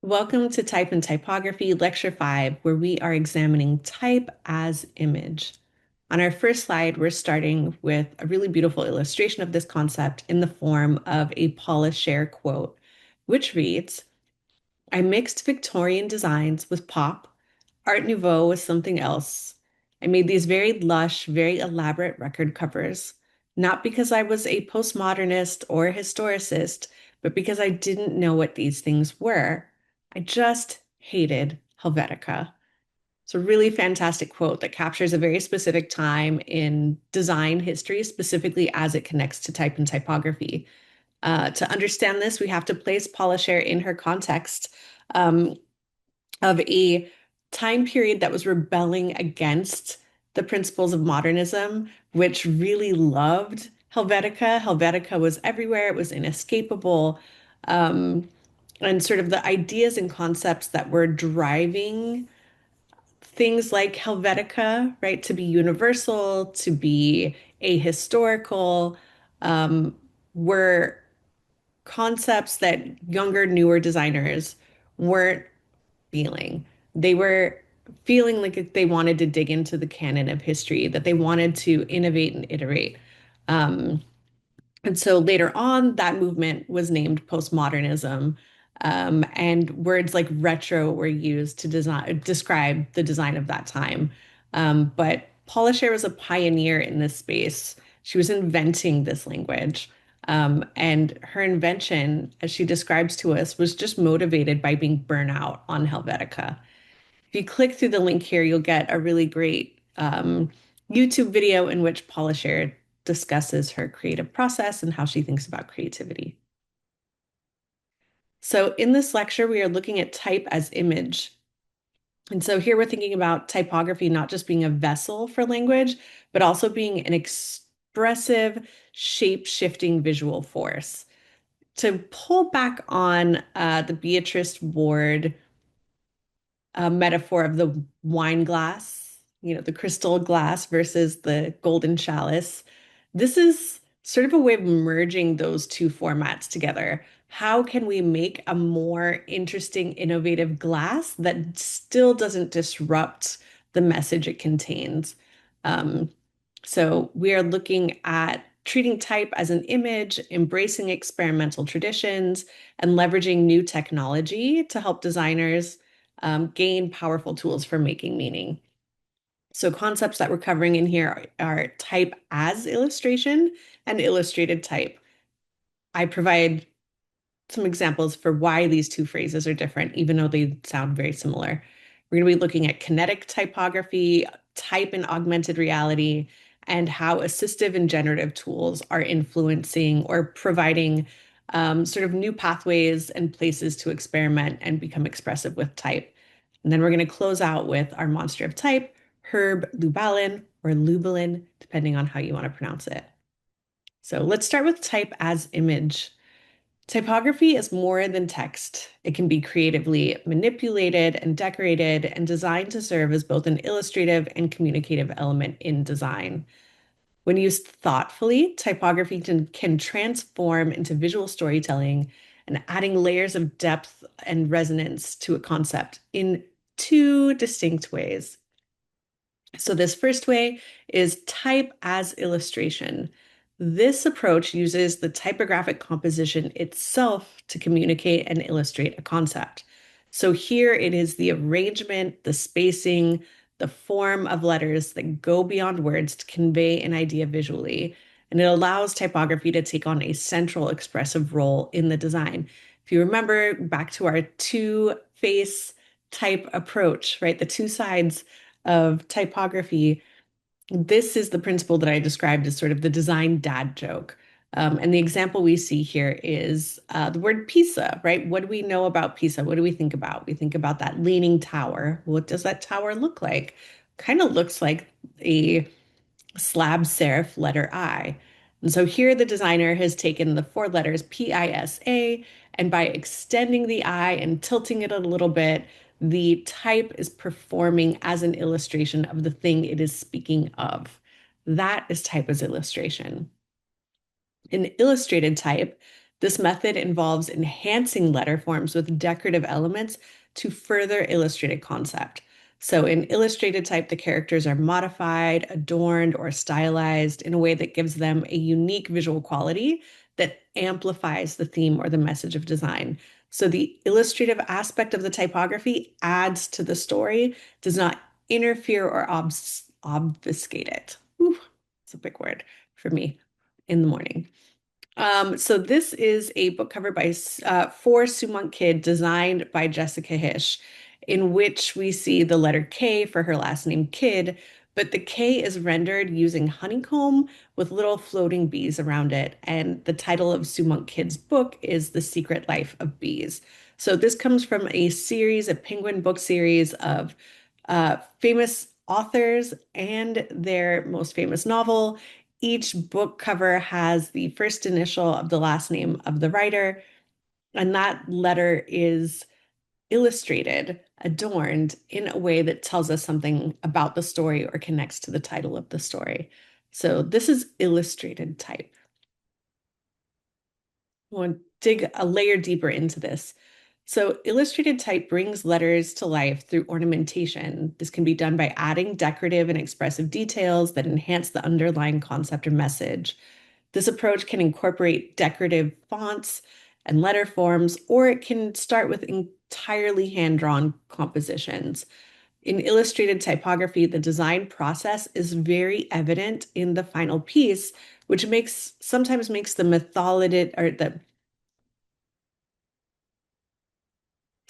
Welcome to Type and Typography, Lecture 5, where we are examining type as image. On our first slide, we're starting with a really beautiful illustration of this concept in the form of a Paula Scher quote, which reads, I mixed Victorian designs with pop, Art Nouveau with something else. I made these very lush, very elaborate record covers, not because I was a postmodernist or a historicist, but because I didn't know what these things were. I just hated Helvetica. It's a really fantastic quote that captures a very specific time in design history, specifically as it connects to type and typography. To understand this, we have to place Paula Scher in her context um, of a time period that was rebelling against the principles of modernism, which really loved Helvetica. Helvetica was everywhere, it was inescapable. Um, and sort of the ideas and concepts that were driving things like Helvetica, right, to be universal, to be ahistorical, um, were concepts that younger, newer designers weren't feeling. They were feeling like they wanted to dig into the canon of history, that they wanted to innovate and iterate. Um, and so later on, that movement was named postmodernism. And words like retro were used to describe the design of that time. But Paula Scher was a pioneer in this space. She was inventing this language. And her invention, as she describes to us, was just motivated by being burnt out on Helvetica. If you click through the link here, you'll get a really great YouTube video in which Paula Scher discusses her creative process and how she thinks about creativity. So in this lecture, we are looking at type as image. And so here we're thinking about typography not just being a vessel for language, but also being an expressive, shape-shifting visual force. To pull back on the Beatrice Ward metaphor of the wine glass, the crystal glass versus the golden chalice. This is sort of a way of merging those two formats together. How can we make a more interesting, innovative glass that still doesn't disrupt the message it contains? Um, so we are looking at treating type as an image, embracing experimental traditions, and leveraging new technology to help designers gain powerful tools for making meaning. So concepts that we're covering in here are type as illustration and illustrated type. I provide some examples for why these two phrases are different, even though they sound very similar. We're going to be looking at kinetic typography, type in augmented reality, and how assistive and generative tools are influencing or providing sort of new pathways and places to experiment and become expressive with type. And then we're going to close out with our monster of type, Herb Lubalin or Lubalin, depending on how you want to pronounce it. So let's start with type as image. Typography is more than text. It can be creatively manipulated and decorated and designed to serve as both an illustrative and communicative element in design. When used thoughtfully, typography can transform into visual storytelling and adding layers of depth and resonance to a concept in two distinct ways. So this first way is type as illustration. This approach uses the typographic composition itself to communicate and illustrate a concept. So here it is the arrangement, the spacing, the form of letters that go beyond words to convey an idea visually. And it allows typography to take on a central expressive role in the design. If you remember back to our two-face type approach, right? The two sides of typography, this is the principle that I described as sort of the design dad joke. And the example we see here is the word Pisa, right? What do we know about Pisa? What do we think about? We think about that leaning tower. What does that tower look like? Kind of looks like a slab serif letter I. And so here the designer has taken the four letters PISA, and by extending the I and tilting it a little bit, the type is performing as an illustration of the thing it is speaking of. That is type as illustration. In illustrated type, This method involves enhancing letter forms with decorative elements to further illustrate a concept. So in illustrated type, the characters are modified, adorned, or stylized in a way that gives them a unique visual quality that amplifies the theme or the message of design. So the illustrative aspect of the typography adds to the story, does not interfere or obfuscate it. Ooh, it's a big word for me in the morning. So this is a book cover by for Sumont Kid, designed by Jessica Hish, in which we see the letter K for her last name Kidd, but the K is rendered using honeycomb with little floating bees around it. And the title of Sumont Kid's book is The Secret Life of Bees. So this comes from a series, a Penguin book series of famous authors and their most famous novel. Each book cover has the first initial of the last name of the writer, and that letter is illustrated, adorned in a way that tells us something about the story or connects to the title of the story. So this is illustrated type. Want to dig a layer deeper into this. So illustrated type brings letters to life through ornamentation. This can be done by adding decorative and expressive details that enhance the underlying concept or message. This approach can incorporate decorative fonts and letter forms, or it can start with entirely hand-drawn compositions. In illustrated typography, the design process is very evident in the final piece, which sometimes makes the methodology or the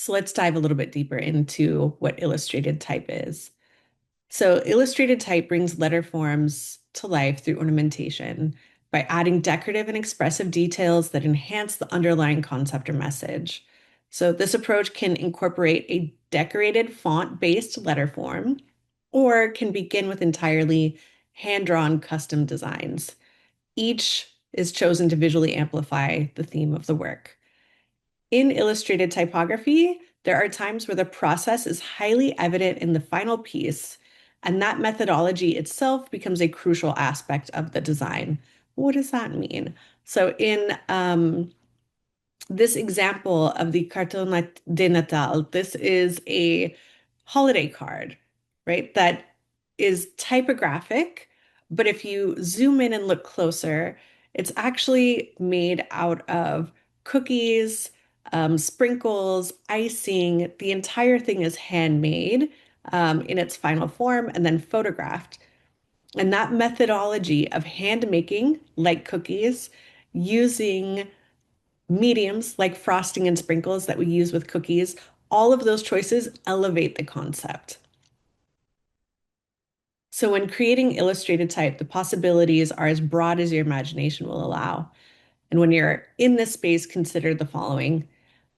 so let's dive a little bit deeper into what illustrated type is. So illustrated type brings letter forms to life through ornamentation by adding decorative and expressive details that enhance the underlying concept or message. So this approach can incorporate a decorated font-based letter form, or can begin with entirely hand-drawn custom designs. Each is chosen to visually amplify the theme of the work. In illustrated typography, there are times where the process is highly evident in the final piece, and that methodology itself becomes a crucial aspect of the design. What does that mean? So in this example of the carton de Natal, this is a holiday card, right? That is typographic, but if you zoom in and look closer, it's actually made out of cookies, sprinkles, icing. The entire thing is handmade in its final form and then photographed. And that methodology of hand making, like cookies, using mediums like frosting and sprinkles that we use with cookies, all of those choices elevate the concept. So when creating illustrated type, the possibilities are as broad as your imagination will allow. And when you're in this space, consider the following.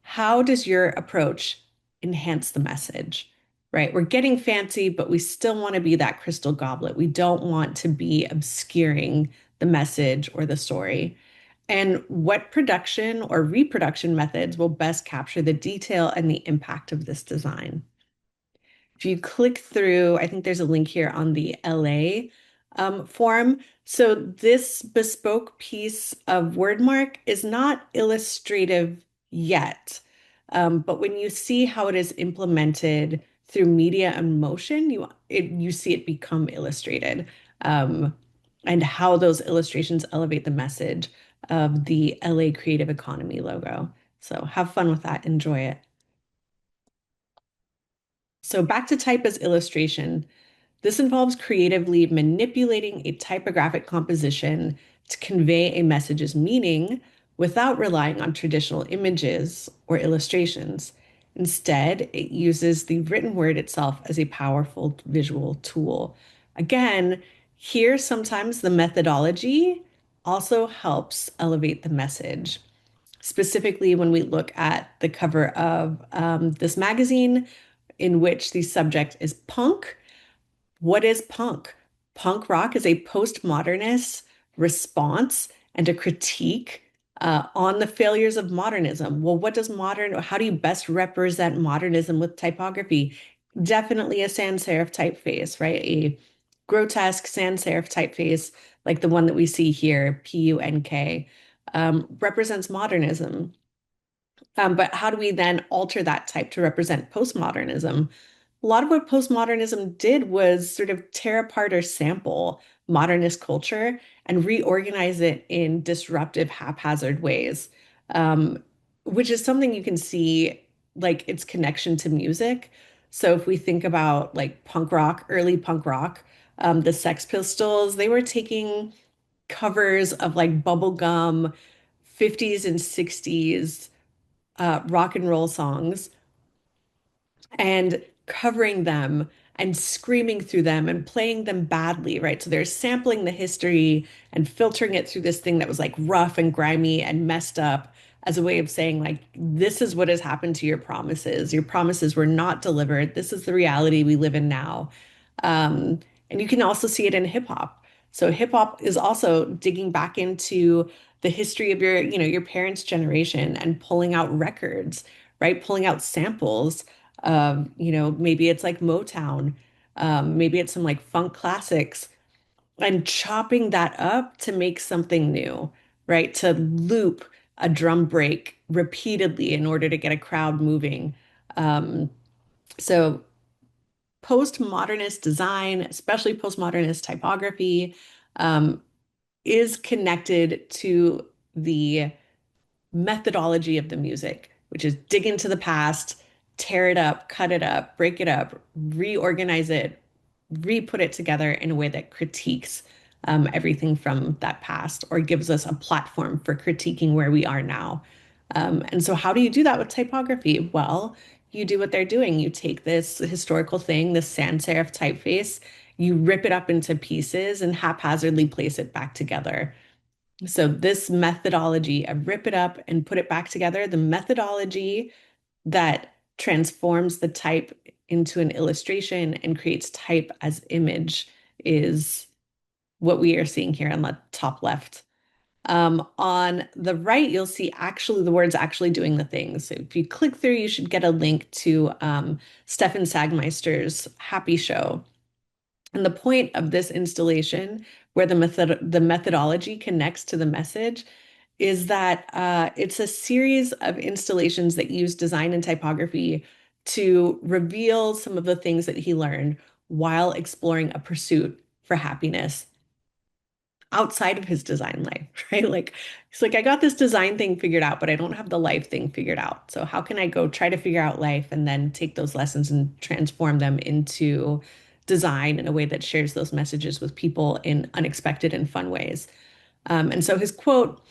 How does your approach enhance the message? Right? We're getting fancy, but we still want to be that crystal goblet. We don't want to be obscuring the message or the story. And what production or reproduction methods will best capture the detail and the impact of this design? If you click through, I think there's a link here on the LA forum. So this bespoke piece of wordmark is not illustrative yet. But when you see how it is implemented through media and motion, you see it become illustrated, and how those illustrations elevate the message of the LA Creative Economy logo. So have fun with that. Enjoy it. So back to type as illustration. This involves creatively manipulating a typographic composition to convey a message's meaning without relying on traditional images or illustrations. Instead, it uses the written word itself as a powerful visual tool. Again, here sometimes the methodology also helps elevate the message. Specifically, when we look at the cover of this magazine, in which the subject is punk. What is punk? Punk rock is a postmodernist response and a critique on the failures of modernism. Well, how do you best represent modernism with typography? Definitely a sans serif typeface, right? A grotesque sans serif typeface like the one that we see here, PUNK. represents modernism. But how do we then alter that type to represent postmodernism? A lot of what postmodernism did was sort of tear apart or sample modernist culture and reorganize it in disruptive, haphazard ways, um, which is something you can see like its connection to music. So if we think about like punk rock, early punk rock, the Sex Pistols, they were taking covers of like bubblegum 50s and 60s rock and roll songs and covering them and screaming through them and playing them badly, right? So they're sampling the history and filtering it through this thing that was like rough and grimy and messed up as a way of saying, like, this is what has happened to your promises. Your promises were not delivered. This is the reality we live in now. Um, and you can also see it in hip hop. So hip hop is also digging back into the history of your parents' generation and pulling out records, right? Pulling out samples maybe it's like Motown, maybe it's some like funk classics, and chopping that up to make something new, right? To loop a drum break repeatedly in order to get a crowd moving. Um, so postmodernist design, especially postmodernist typography, um, is connected to the methodology of the music, which is dig into the past, tear it up, cut it up, break it up, reorganize it, re-put it together in a way that critiques everything from that past or gives us a platform for critiquing where we are now. And so, how do you do that with typography? Well, you do what they're doing. You take this historical thing, this sans serif typeface, you rip it up into pieces and haphazardly place it back together. So this methodology, I rip it up and put it back together. The methodology that transforms the type into an illustration and creates type as image is what we are seeing here on the top left. On the right, you'll see actually the words actually doing the things. So if you click through, you should get a link to Stefan Sagmeister's Happy Show. And the point of this installation, where the methodology connects to the message, is that it's a series of installations that use design and typography to reveal some of the things that he learned while exploring a pursuit for happiness outside of his design life, right? Like, it's like, I got this design thing figured out, but I don't have the life thing figured out. So, how can I go try to figure out life and then take those lessons and transform them into design in a way that shares those messages with people in unexpected and fun ways? And so, his quote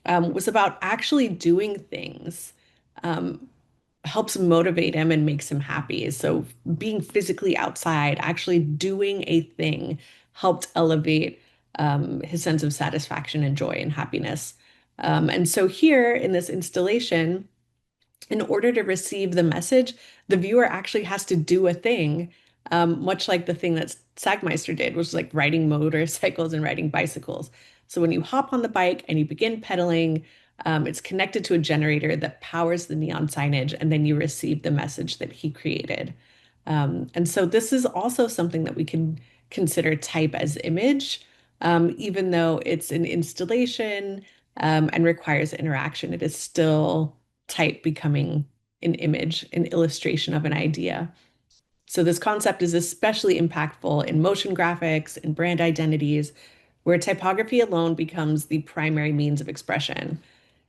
was about actually doing things. Um, Helps motivate him and makes him happy. So being physically outside, actually doing a thing helped elevate his sense of satisfaction and joy and happiness. And so here in this installation, in order to receive the message, the viewer actually has to do a thing, much like the thing that Sagmeister did, which was like riding motorcycles and riding bicycles. So when you hop on the bike and you begin pedaling, it's connected to a generator that powers the neon signage, and then you receive the message that he created. And so this is also something that we can consider type as image, even though it's an installation and requires interaction. It is still type becoming an image, an illustration of an idea. So this concept is especially impactful in motion graphics and brand identities, where typography alone becomes the primary means of expression.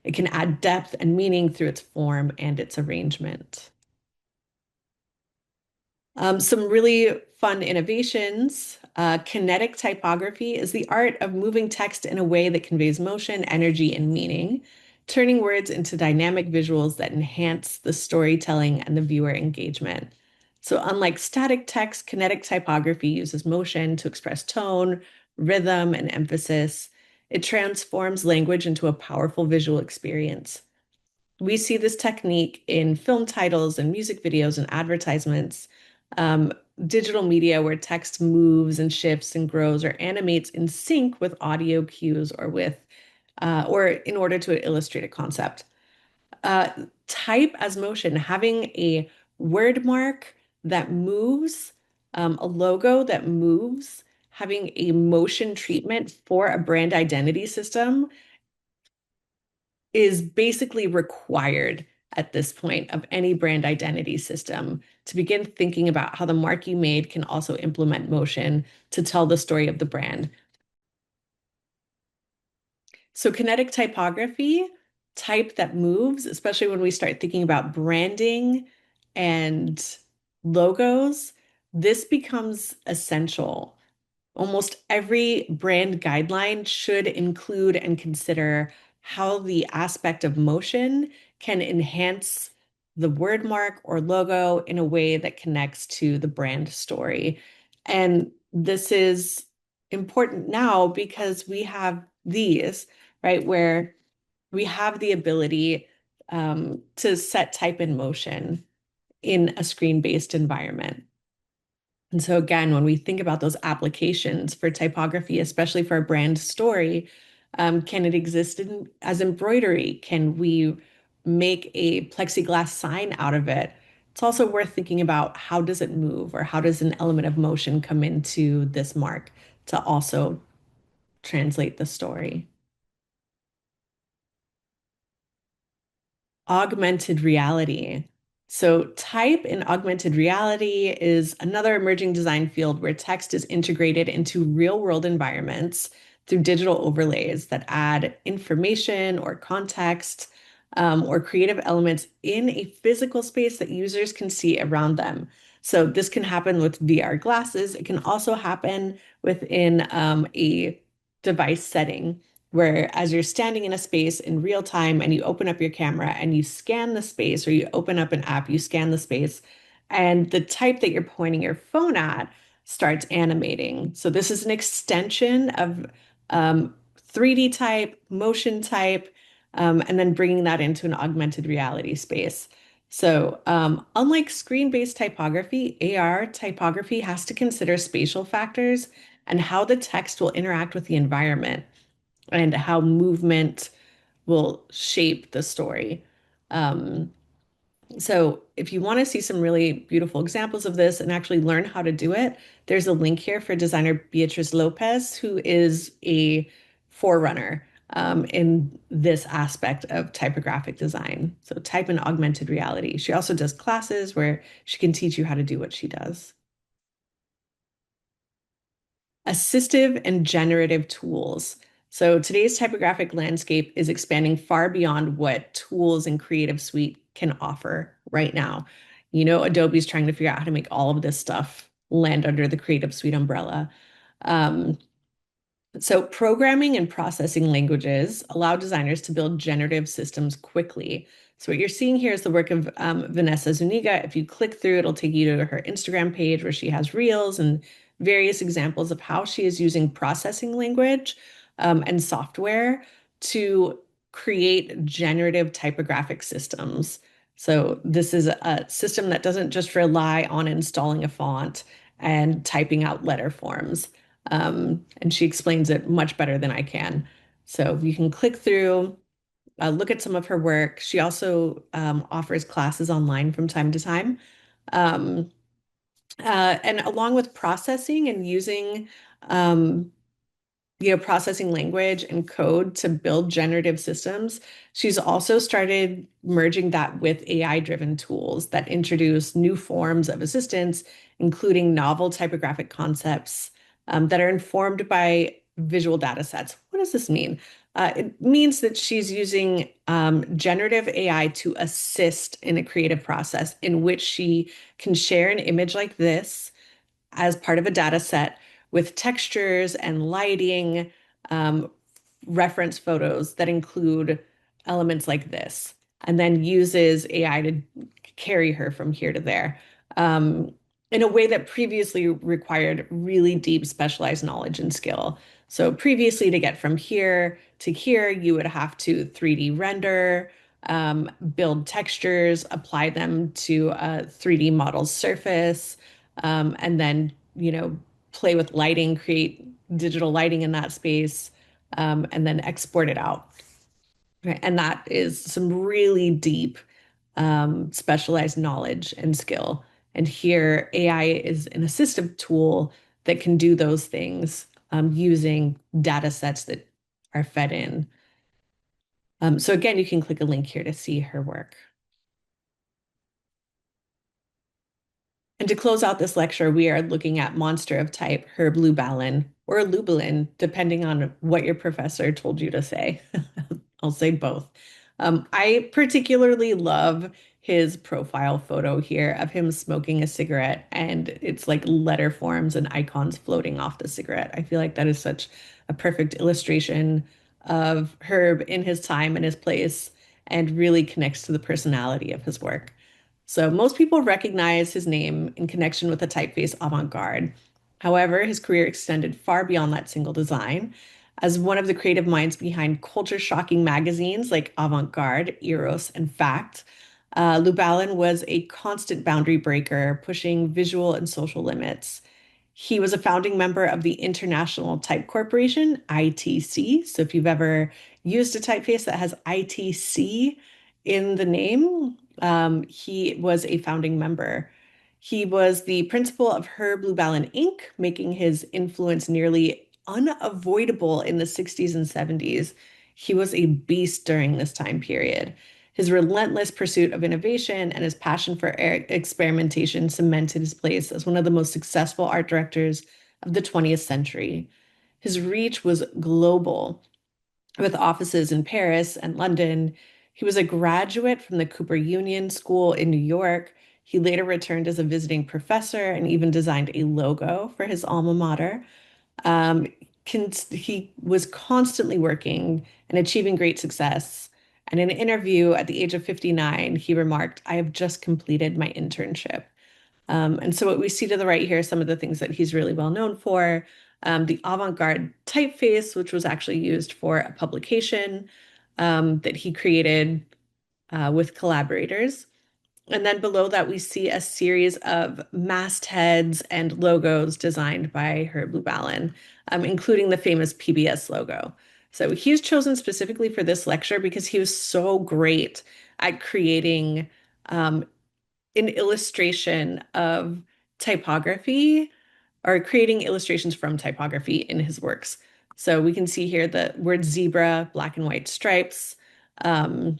It can add depth and meaning through its form and its arrangement. Some really fun innovations. Kinetic typography is the art of moving text in a way that conveys motion, energy, and meaning, turning words into dynamic visuals that enhance the storytelling and the viewer engagement. So, unlike static text, kinetic typography uses motion to express tone, rhythm, and emphasis. It transforms language into a powerful visual experience. We see this technique in film titles and music videos and advertisements, um, digital media where text moves and shifts and grows or animates in sync with audio cues or in order to illustrate a concept. Uh, Type as motion, having a word mark that moves, a logo that moves, having a motion treatment for a brand identity system is basically required at this point of any brand identity system to begin thinking about how the mark you made can also implement motion to tell the story of the brand. So kinetic typography, type that moves, especially when we start thinking about branding and logos, this becomes essential. Almost every brand guideline should include and consider how the aspect of motion can enhance the word mark or logo in a way that connects to the brand story. And this is important now because we have these, right, where we have the ability to set type in motion in a screen-based environment. And so again, when we think about those applications for typography, especially for a brand story, can it exist as embroidery? Can we make a plexiglass sign out of it? It's also worth thinking about how does it move or how does an element of motion come into this mark to also translate the story. Augmented reality. So, type in augmented reality is another emerging design field where text is integrated into real world environments through digital overlays that add information or context or creative elements in a physical space that users can see around them. So, this can happen with VR glasses. It can also happen within a device setting where as you're standing in a space in real time and you open up your camera and you scan the space or you open up an app, you scan the space, and the type that you're pointing your phone at starts animating. So this is an extension of 3D type, motion type, and then bringing that into an augmented reality space. So, unlike screen-based typography, AR typography has to consider spatial factors and how the text will interact with the environment and how movement will shape the story. Um, so if you want to see some really beautiful examples of this and actually learn how to do it, there's a link here for designer Beatriz Lopez, who is a forerunner in this aspect of typographic design. So type in augmented reality. She also does classes where she can teach you how to do what she does. Assistive and generative tools. So today's typographic landscape is expanding far beyond what tools and Creative Suite can offer right now. Adobe's trying to figure out how to make all of this stuff land under the Creative Suite umbrella. Um, so programming and processing languages allow designers to build generative systems quickly. So what you're seeing here is the work of Vanessa Zuniga. If you click through, it'll take you to her Instagram page where she has reels and various examples of how she is using processing language and software to create generative typographic systems. So this is a system that doesn't just rely on installing a font and typing out letter forms. And she explains it much better than I can. So you can click through, look at some of her work. She also offers classes online from time to time. Um, and along with processing and using um, processing language and code to build generative systems. She's also started merging that with AI-driven tools that introduce new forms of assistance, including novel typographic concepts that are informed by visual data sets. What does this mean? It means that she's using generative AI to assist in a creative process in which she can share an image like this as part of a data set with textures and lighting, um, reference photos that include elements like this, and then uses AI to carry her from here to there in a way that previously required really deep specialized knowledge and skill. So previously, to get from here to here, you would have to 3D render, build textures, apply them to a 3D model's surface, and then, play with lighting, create digital lighting in that space, and then export it out. Right? And that is some really deep, specialized knowledge and skill. And here, AI is an assistive tool that can do those things using data sets that are fed in. So again, you can click a link here to see her work. And to close out this lecture, we are looking at Monster of Type, Herb Lubalin, or Lubalin, depending on what your professor told you to say. I'll say both. I particularly love his profile photo here of him smoking a cigarette, and it's like letter forms and icons floating off the cigarette. I feel like that is such a perfect illustration of Herb in his time and his place, and really connects to the personality of his work. So most people recognize his name in connection with the typeface avant-garde. However, his career extended far beyond that single design. As one of the creative minds behind culture-shocking magazines like Avant-Garde, Eros, and Fact, Lubalin was a constant boundary breaker, pushing visual and social limits. He was a founding member of the International Type Corporation, ITC. So if you've ever used a typeface that has ITC in the name, he was a founding member. He was the principal of Her Blue Ballon Inc., making his influence nearly unavoidable in the 60s and 70s. He was a beast during this time period. His relentless pursuit of innovation and his passion for experimentation cemented his place as one of the most successful art directors of the 20th century. His reach was global, with offices in Paris and London. He was a graduate from the Cooper Union School in New York. He later returned as a visiting professor and even designed a logo for his alma mater. Um, he was constantly working and achieving great success. And in an interview at the age of 59, he remarked, I have just completed my internship. And so what we see to the right here are some of the things that he's really well known for. The avant-garde typeface, which was actually used for a publication that he created with collaborators. And then below that, we see a series of mastheads and logos designed by Herb Lubalin, including the famous PBS logo. So he was chosen specifically for this lecture because he was so great at creating um, an illustration of typography or creating illustrations from typography in his works. So we can see here the word zebra, black and white stripes. Um,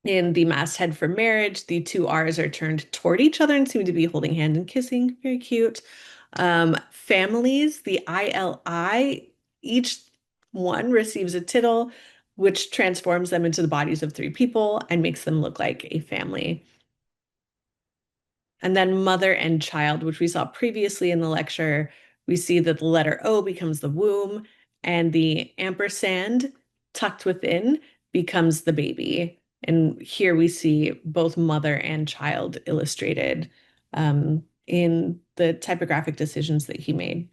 in the masthead for marriage, the two R's are turned toward each other and seem to be holding hand and kissing. Very cute. Families, the ILI, each one receives a tittle, which transforms them into the bodies of three people and makes them look like a family. And then mother and child, which we saw previously in the lecture, we see that the letter O becomes the womb and the ampersand tucked within becomes the baby. And here we see both mother and child illustrated in the typographic decisions that he made.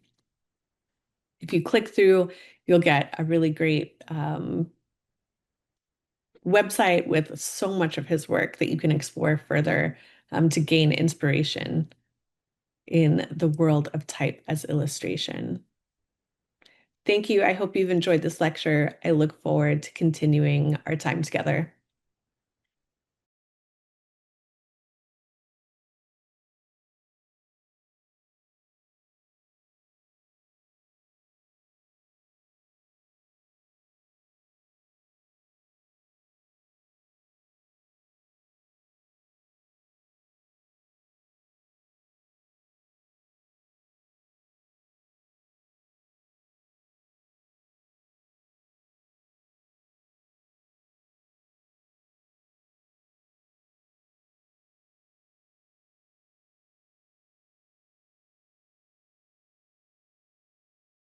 If you click through, you'll get a really great website with so much of his work that you can explore further to gain inspiration in the world of type as illustration. Thank you. I hope you've enjoyed this lecture. I look forward to continuing our time together.